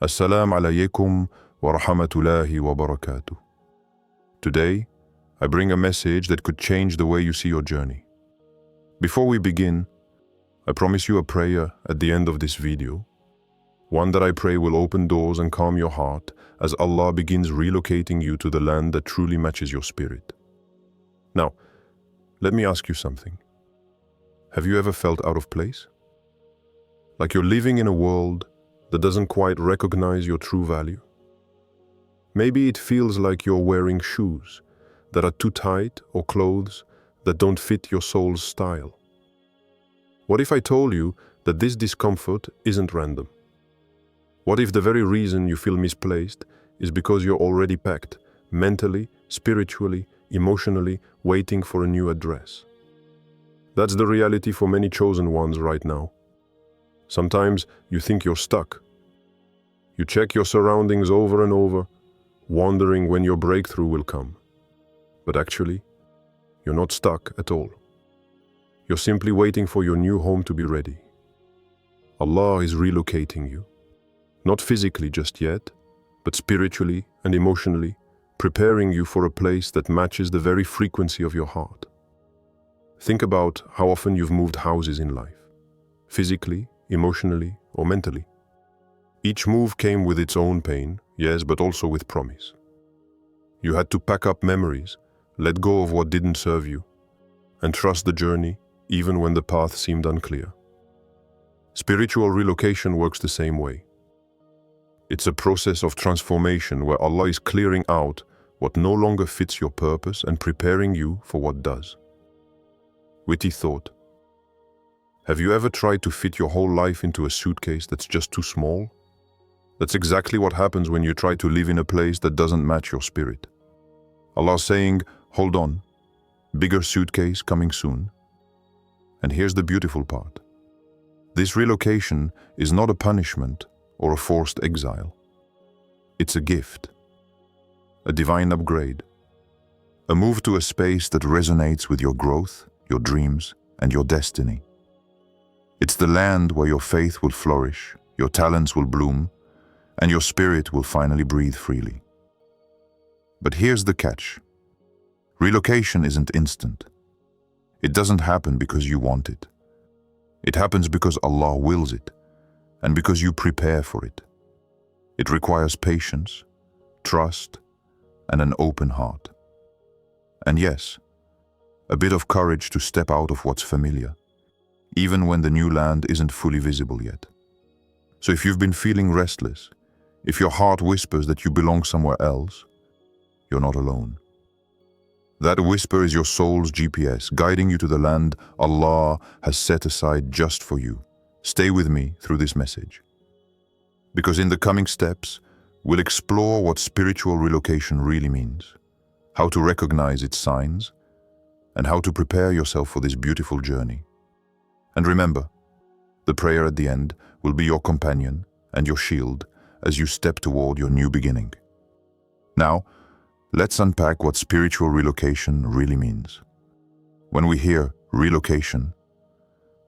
Assalamu alaikum wa rahmatullahi wa barakatuh. Today, I bring a message that could change the way you see your journey. Before we begin, I promise you a prayer at the end of this video, one that I pray will open doors and calm your heart as Allah begins relocating you to the land that truly matches your spirit. Now, let me ask you something. Have you ever felt out of place? Like you're living in a world that doesn't quite recognize your true value? Maybe it feels like you're wearing shoes that are too tight or clothes that don't fit your soul's style. What if I told you that this discomfort isn't random? What if the very reason you feel misplaced is because you're already packed, mentally, spiritually, emotionally, waiting for a new address? That's the reality for many chosen ones right now. Sometimes you think you're stuck. You check your surroundings over and over, wondering when your breakthrough will come. But actually, you're not stuck at all. You're simply waiting for your new home to be ready. Allah is relocating you. Not physically just yet, but spiritually and emotionally, preparing you for a place that matches the very frequency of your heart. Think about how often you've moved houses in life, physically, emotionally, or mentally. Each move came with its own pain, yes, but also with promise. You had to pack up memories, let go of what didn't serve you, and trust the journey even when the path seemed unclear. Spiritual relocation works the same way. It's a process of transformation where Allah is clearing out what no longer fits your purpose and preparing you for what does. Witty thought. Have you ever tried to fit your whole life into a suitcase that's just too small? That's exactly what happens when you try to live in a place that doesn't match your spirit. Allah's saying, hold on, bigger suitcase coming soon. And here's the beautiful part. This relocation is not a punishment or a forced exile. It's a gift, a divine upgrade, a move to a space that resonates with your growth, your dreams, and your destiny. It's the land where your faith will flourish, your talents will bloom, and your spirit will finally breathe freely. But here's the catch. Relocation isn't instant. It doesn't happen because you want it. It happens because Allah wills it, and because you prepare for it. It requires patience, trust, and an open heart. And yes, a bit of courage to step out of what's familiar, even when the new land isn't fully visible yet. So if you've been feeling restless, if your heart whispers that you belong somewhere else, you're not alone. That whisper is your soul's GPS, guiding you to the land Allah has set aside just for you. Stay with me through this message. Because in the coming steps, we'll explore what spiritual relocation really means, how to recognize its signs, and how to prepare yourself for this beautiful journey. And remember, the prayer at the end will be your companion and your shield as you step toward your new beginning. Now, let's unpack what spiritual relocation really means. When we hear relocation,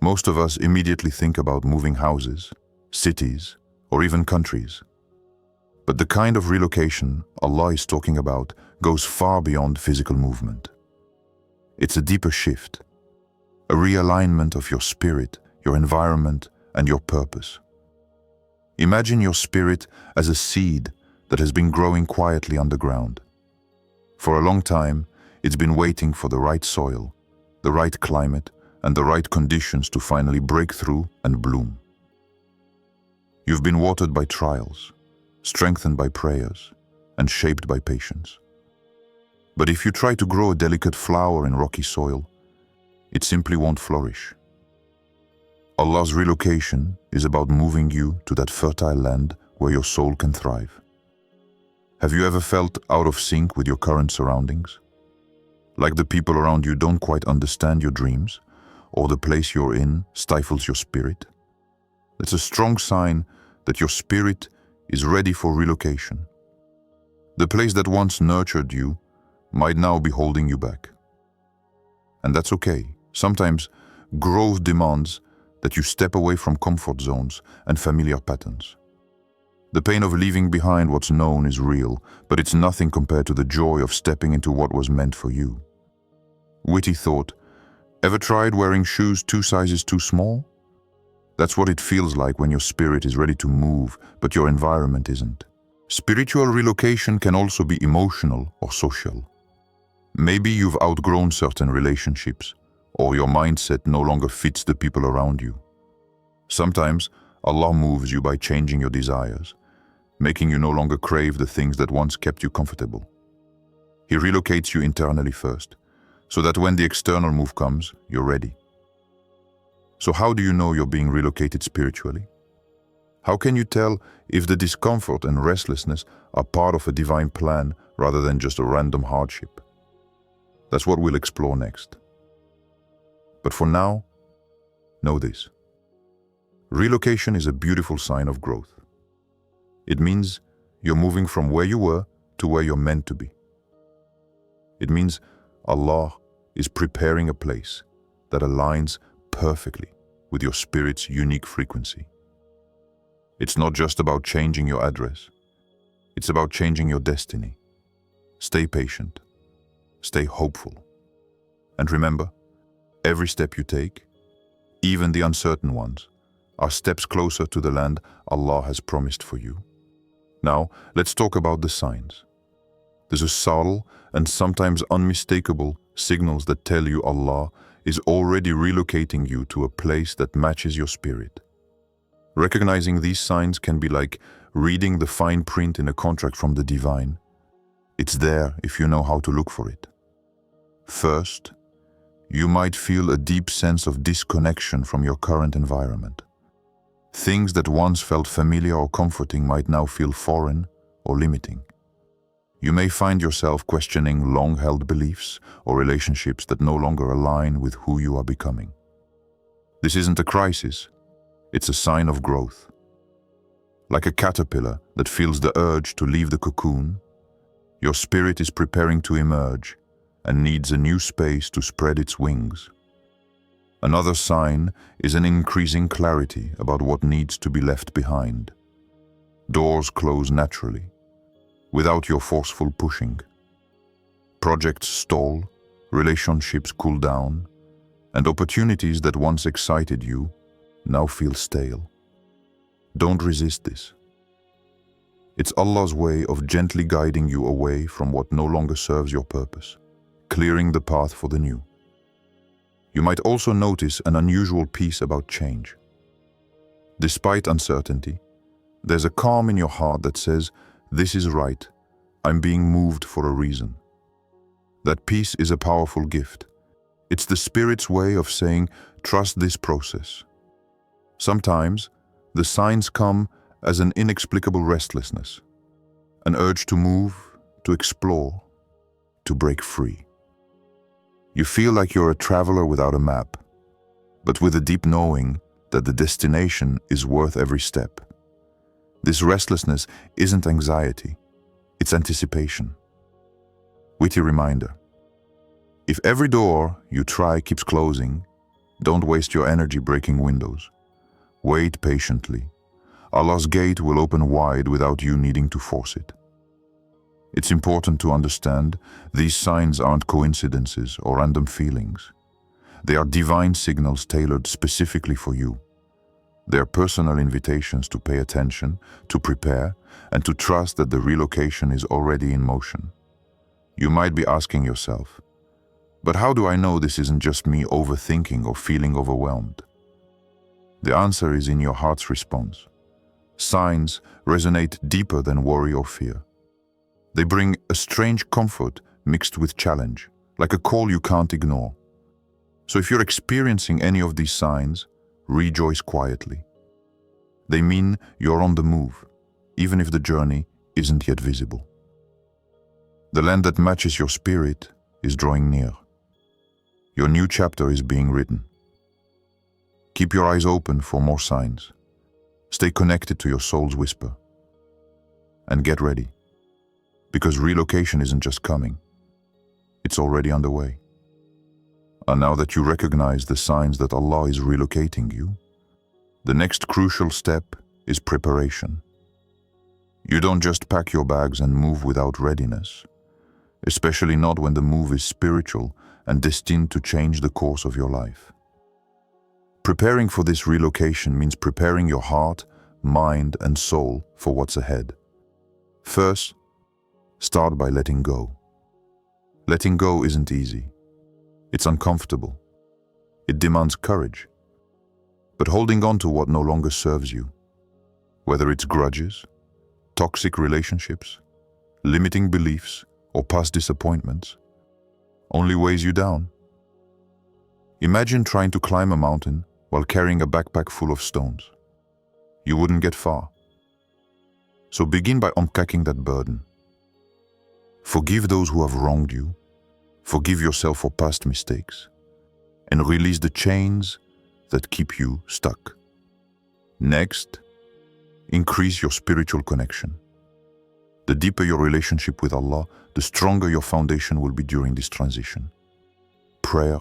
most of us immediately think about moving houses, cities, or even countries. But the kind of relocation Allah is talking about goes far beyond physical movement. It's a deeper shift, a realignment of your spirit, your environment, and your purpose. Imagine your spirit as a seed that has been growing quietly underground. For a long time, it's been waiting for the right soil, the right climate, and the right conditions to finally break through and bloom. You've been watered by trials, strengthened by prayers, and shaped by patience. But if you try to grow a delicate flower in rocky soil, it simply won't flourish. Allah's relocation is about moving you to that fertile land where your soul can thrive. Have you ever felt out of sync with your current surroundings? Like the people around you don't quite understand your dreams, or the place you're in stifles your spirit? It's a strong sign that your spirit is ready for relocation. The place that once nurtured you might now be holding you back. And that's okay. Sometimes growth demands that you step away from comfort zones and familiar patterns. The pain of leaving behind what's known is real, but it's nothing compared to the joy of stepping into what was meant for you. Witty thought, ever tried wearing shoes 2 sizes too small? That's what it feels like when your spirit is ready to move, but your environment isn't. Spiritual relocation can also be emotional or social. Maybe you've outgrown certain relationships, or your mindset no longer fits the people around you. Sometimes, Allah moves you by changing your desires, making you no longer crave the things that once kept you comfortable. He relocates you internally first, so that when the external move comes, you're ready. So how do you know you're being relocated spiritually? How can you tell if the discomfort and restlessness are part of a divine plan rather than just a random hardship? That's what we'll explore next. But for now, know this. Relocation is a beautiful sign of growth. It means you're moving from where you were to where you're meant to be. It means Allah is preparing a place that aligns perfectly with your spirit's unique frequency. It's not just about changing your address. It's about changing your destiny. Stay patient. Stay hopeful. And remember, every step you take, even the uncertain ones, are steps closer to the land Allah has promised for you. Now, let's talk about the signs. There's a subtle and sometimes unmistakable signals that tell you Allah is already relocating you to a place that matches your spirit. Recognizing these signs can be like reading the fine print in a contract from the divine. It's there if you know how to look for it. First, you might feel a deep sense of disconnection from your current environment. Things that once felt familiar or comforting might now feel foreign or limiting. You may find yourself questioning long-held beliefs or relationships that no longer align with who you are becoming. This isn't a crisis, it's a sign of growth. Like a caterpillar that feels the urge to leave the cocoon, your spirit is preparing to emerge and needs a new space to spread its wings. Another sign is an increasing clarity about what needs to be left behind. Doors close naturally, without your forceful pushing. Projects stall, relationships cool down, and opportunities that once excited you now feel stale. Don't resist this. It's Allah's way of gently guiding you away from what no longer serves your purpose, clearing the path for the new. You might also notice an unusual peace about change. Despite uncertainty, there's a calm in your heart that says, "This is right, I'm being moved for a reason." That peace is a powerful gift. It's the Spirit's way of saying, "Trust this process." Sometimes, the signs come as an inexplicable restlessness, an urge to move, to explore, to break free. You feel like you're a traveler without a map, but with a deep knowing that the destination is worth every step. This restlessness isn't anxiety, it's anticipation. Witty reminder. If every door you try keeps closing, don't waste your energy breaking windows. Wait patiently. Allah's gate will open wide without you needing to force it. It's important to understand these signs aren't coincidences or random feelings. They are divine signals tailored specifically for you. They are personal invitations to pay attention, to prepare, and to trust that the relocation is already in motion. You might be asking yourself, but how do I know this isn't just me overthinking or feeling overwhelmed? The answer is in your heart's response. Signs resonate deeper than worry or fear. They bring a strange comfort mixed with challenge, like a call you can't ignore. So if you're experiencing any of these signs, rejoice quietly. They mean you're on the move, even if the journey isn't yet visible. The land that matches your spirit is drawing near. Your new chapter is being written. Keep your eyes open for more signs. Stay connected to your soul's whisper. And get ready. Because relocation isn't just coming, it's already underway. And now that you recognize the signs that Allah is relocating you, the next crucial step is preparation. You don't just pack your bags and move without readiness, especially not when the move is spiritual and destined to change the course of your life. Preparing for this relocation means preparing your heart, mind, and soul for what's ahead. First, start by letting go. Letting go isn't easy. It's uncomfortable. It demands courage. But holding on to what no longer serves you, whether it's grudges, toxic relationships, limiting beliefs, or past disappointments, only weighs you down. Imagine trying to climb a mountain while carrying a backpack full of stones. You wouldn't get far. So begin by unpacking that burden. Forgive those who have wronged you, forgive yourself for past mistakes, and release the chains that keep you stuck. Next, increase your spiritual connection. The deeper your relationship with Allah, the stronger your foundation will be during this transition. Prayer,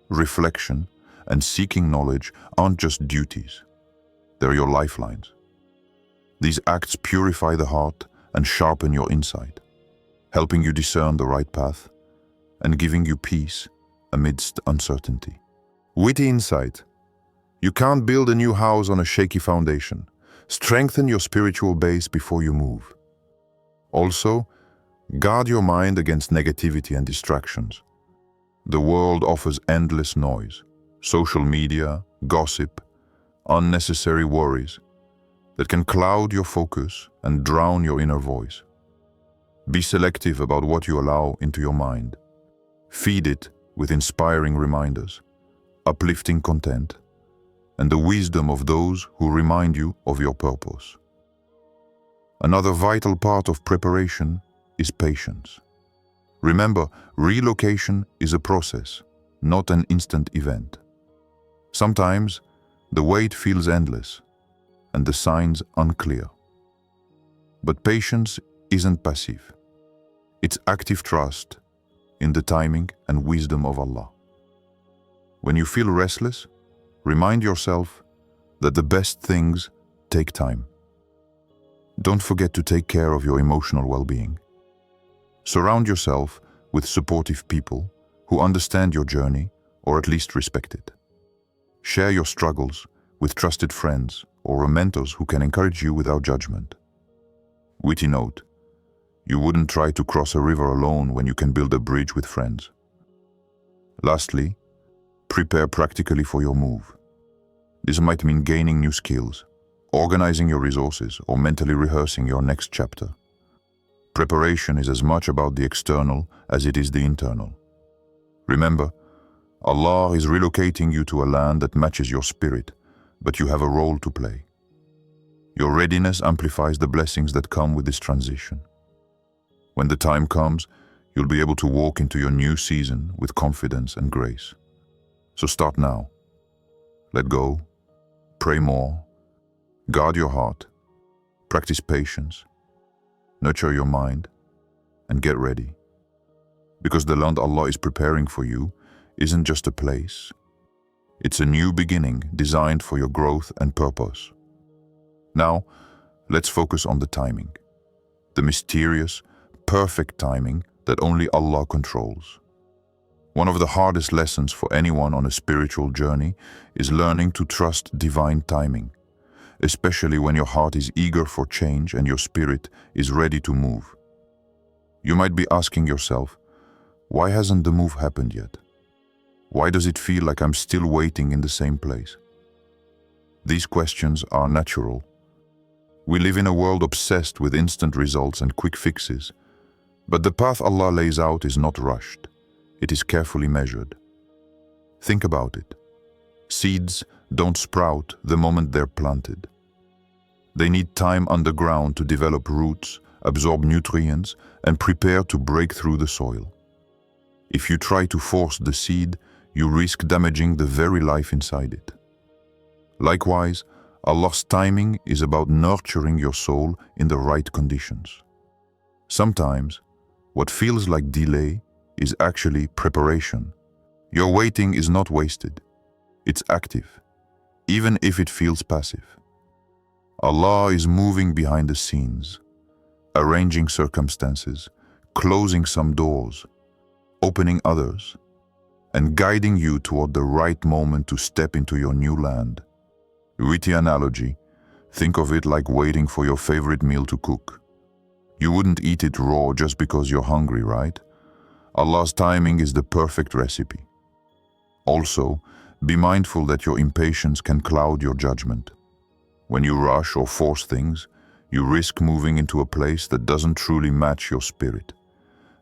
reflection, and seeking knowledge aren't just duties. They're your lifelines. These acts purify the heart and sharpen your insight, helping you discern the right path and giving you peace amidst uncertainty. Witty insight. You can't build a new house on a shaky foundation. Strengthen your spiritual base before you move. Also, guard your mind against negativity and distractions. The world offers endless noise, social media, gossip, unnecessary worries that can cloud your focus and drown your inner voice. Be selective about what you allow into your mind. Feed it with inspiring reminders, uplifting content, and the wisdom of those who remind you of your purpose. Another vital part of preparation is patience. Remember, relocation is a process, not an instant event. Sometimes, the wait feels endless, and the signs unclear. But patience isn't passive. It's active trust in the timing and wisdom of Allah. When you feel restless, remind yourself that the best things take time. Don't forget to take care of your emotional well-being. Surround yourself with supportive people who understand your journey or at least respect it. Share your struggles with trusted friends or mentors who can encourage you without judgment. Witty note: you wouldn't try to cross a river alone when you can build a bridge with friends. Lastly, prepare practically for your move. This might mean gaining new skills, organizing your resources, or mentally rehearsing your next chapter. Preparation is as much about the external as it is the internal. Remember, Allah is relocating you to a land that matches your spirit, but you have a role to play. Your readiness amplifies the blessings that come with this transition. When the time comes, you'll be able to walk into your new season with confidence and grace. So start now. Let go, pray more, guard your heart, practice patience, nurture your mind, and get ready. Because the land Allah is preparing for you isn't just a place. It's a new beginning designed for your growth and purpose. Now, let's focus on the timing. The mysterious, perfect timing that only Allah controls. One of the hardest lessons for anyone on a spiritual journey is learning to trust divine timing, especially when your heart is eager for change and your spirit is ready to move. You might be asking yourself, why hasn't the move happened yet? Why does it feel like I'm still waiting in the same place? These questions are natural. We live in a world obsessed with instant results and quick fixes, but the path Allah lays out is not rushed. It is carefully measured. Think about it. Seeds don't sprout the moment they're planted. They need time underground to develop roots, absorb nutrients, and prepare to break through the soil. If you try to force the seed, you risk damaging the very life inside it. Likewise, Allah's timing is about nurturing your soul in the right conditions. Sometimes, what feels like delay is actually preparation. Your waiting is not wasted. It's active, even if it feels passive. Allah is moving behind the scenes, arranging circumstances, closing some doors, opening others, and guiding you toward the right moment to step into your new land. Witty analogy, think of it like waiting for your favorite meal to cook. You wouldn't eat it raw just because you're hungry, right? Allah's timing is the perfect recipe. Also, be mindful that your impatience can cloud your judgment. When you rush or force things, you risk moving into a place that doesn't truly match your spirit,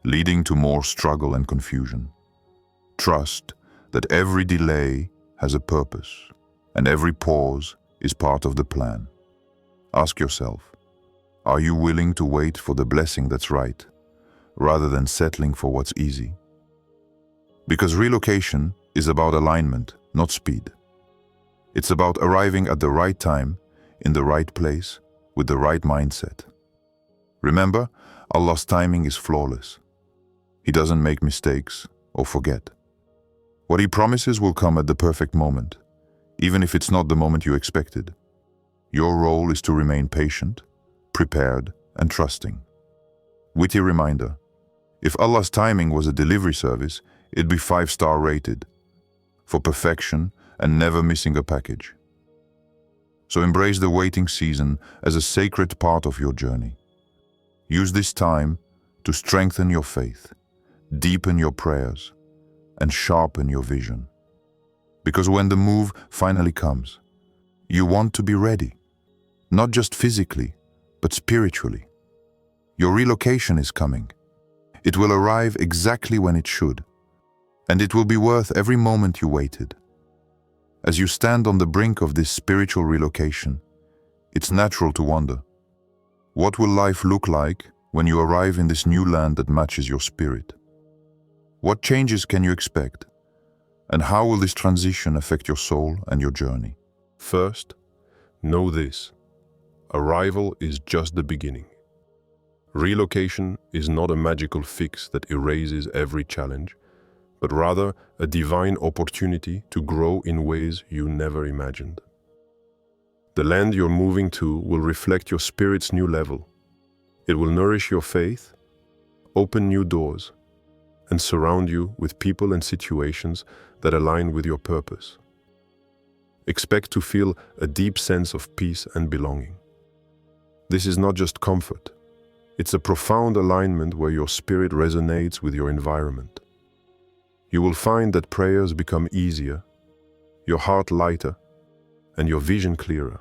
leading to more struggle and confusion. Trust that every delay has a purpose, and every pause is part of the plan. Ask yourself, are you willing to wait for the blessing that's right, rather than settling for what's easy? Because relocation is about alignment, not speed. It's about arriving at the right time, in the right place, with the right mindset. Remember, Allah's timing is flawless. He doesn't make mistakes or forget. What He promises will come at the perfect moment, even if it's not the moment you expected. Your role is to remain patient, prepared, and trusting. Witty reminder, if Allah's timing was a delivery service, it'd be 5-star rated, for perfection and never missing a package. So embrace the waiting season as a sacred part of your journey. Use this time to strengthen your faith, deepen your prayers, and sharpen your vision. Because when the move finally comes, you want to be ready, not just physically, but spiritually. Your relocation is coming. It will arrive exactly when it should, and it will be worth every moment you waited. As you stand on the brink of this spiritual relocation, it's natural to wonder, what will life look like when you arrive in this new land that matches your spirit? What changes can you expect? And how will this transition affect your soul and your journey? First, know this: arrival is just the beginning. Relocation is not a magical fix that erases every challenge, but rather a divine opportunity to grow in ways you never imagined. The land you're moving to will reflect your spirit's new level. It will nourish your faith, open new doors, and surround you with people and situations that align with your purpose. Expect to feel a deep sense of peace and belonging. This is not just comfort. It's a profound alignment where your spirit resonates with your environment. You will find that prayers become easier, your heart lighter, and your vision clearer.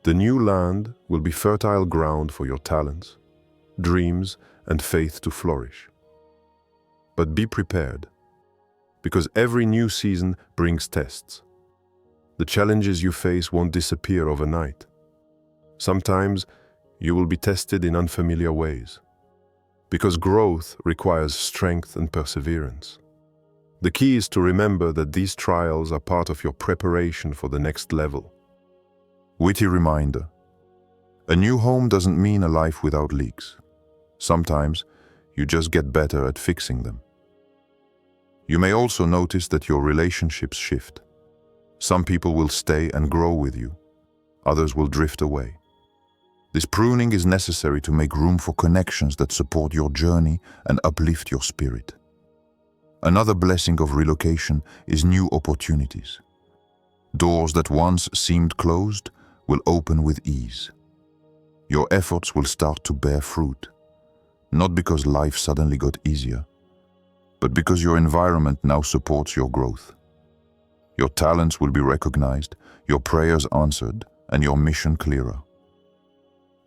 The new land will be fertile ground for your talents, dreams, and faith to flourish. But be prepared, because every new season brings tests. The challenges you face won't disappear overnight. Sometimes you will be tested in unfamiliar ways, because growth requires strength and perseverance. The key is to remember that these trials are part of your preparation for the next level. Witty reminder: a new home doesn't mean a life without leaks. Sometimes you just get better at fixing them. You may also notice that your relationships shift. Some people will stay and grow with you. Others will drift away. This pruning is necessary to make room for connections that support your journey and uplift your spirit. Another blessing of relocation is new opportunities. Doors that once seemed closed will open with ease. Your efforts will start to bear fruit, not because life suddenly got easier, but because your environment now supports your growth. Your talents will be recognized, your prayers answered, and your mission clearer.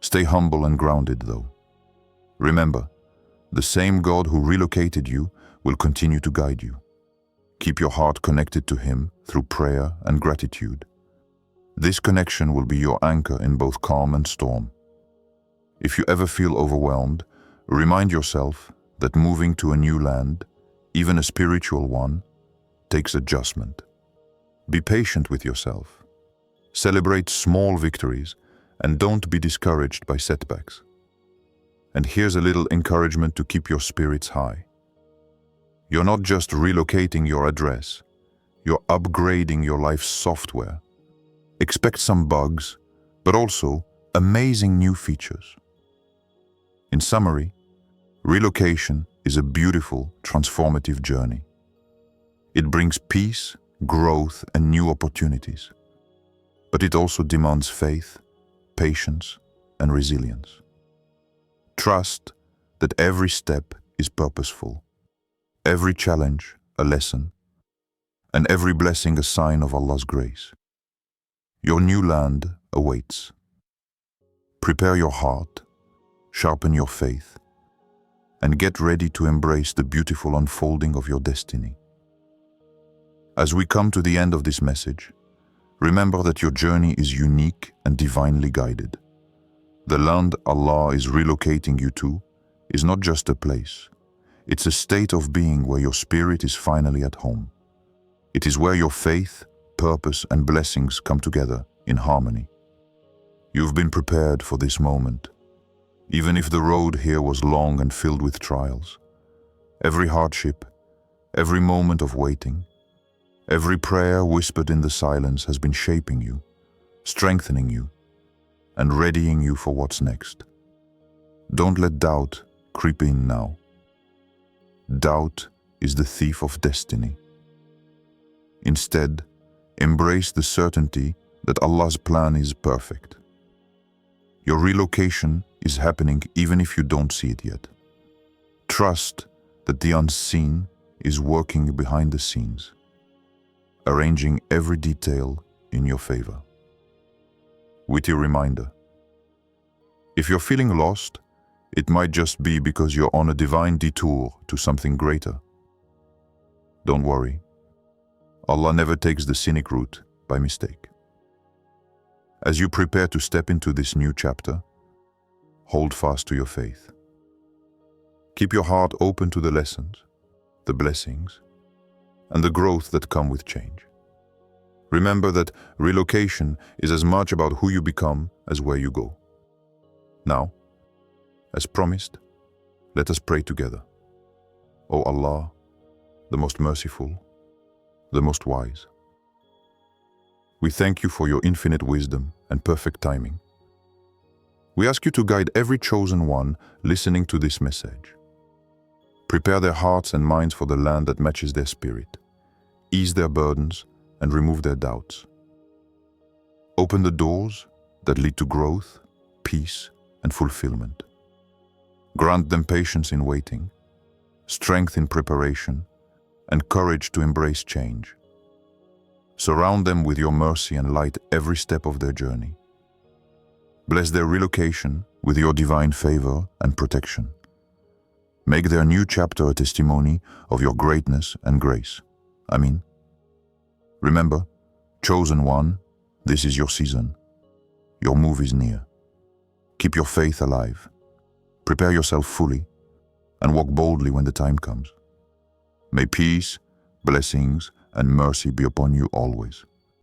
Stay humble and grounded, though. Remember, the same God who relocated you will continue to guide you. Keep your heart connected to Him through prayer and gratitude. This connection will be your anchor in both calm and storm. If you ever feel overwhelmed, remind yourself that moving to a new land, even a spiritual one, takes adjustment. Be patient with yourself. Celebrate small victories and don't be discouraged by setbacks. And here's a little encouragement to keep your spirits high. You're not just relocating your address, you're upgrading your life's software. Expect some bugs, but also amazing new features. In summary, relocation is a beautiful, transformative journey. It brings peace, growth, and new opportunities. But it also demands faith, patience, and resilience. Trust that every step is purposeful, every challenge a lesson, and every blessing a sign of Allah's grace. Your new land awaits. Prepare your heart, sharpen your faith, and get ready to embrace the beautiful unfolding of your destiny. As we come to the end of this message, remember that your journey is unique and divinely guided. The land Allah is relocating you to is not just a place. It's a state of being where your spirit is finally at home. It is where your faith, purpose, and blessings come together in harmony. You've been prepared for this moment, even if the road here was long and filled with trials. Every hardship, every moment of waiting, every prayer whispered in the silence has been shaping you, strengthening you, and readying you for what's next. Don't let doubt creep in now. Doubt is the thief of destiny. Instead, embrace the certainty that Allah's plan is perfect. Your relocation is happening even if you don't see it yet. Trust that the unseen is working behind the scenes, arranging every detail in your favor. Witty reminder: if you're feeling lost, it might just be because you're on a divine detour to something greater. Don't worry. Allah never takes the scenic route by mistake. As you prepare to step into this new chapter, hold fast to your faith. Keep your heart open to the lessons, the blessings, and the growth that come with change. Remember that relocation is as much about who you become as where you go. Now, as promised, let us pray together. O Allah, the most merciful, the most wise, we thank you for your infinite wisdom and perfect timing. We ask you to guide every chosen one listening to this message. Prepare their hearts and minds for the land that matches their spirit. Ease their burdens and remove their doubts. Open the doors that lead to growth, peace, and fulfillment. Grant them patience in waiting, strength in preparation, and courage to embrace change. Surround them with your mercy and light every step of their journey. Bless their relocation with your divine favor and protection. Make their new chapter a testimony of your greatness and grace. Ameen. Remember, chosen one, this is your season. Your move is near. Keep your faith alive. Prepare yourself fully and walk boldly when the time comes. May peace, blessings, and mercy be upon you always.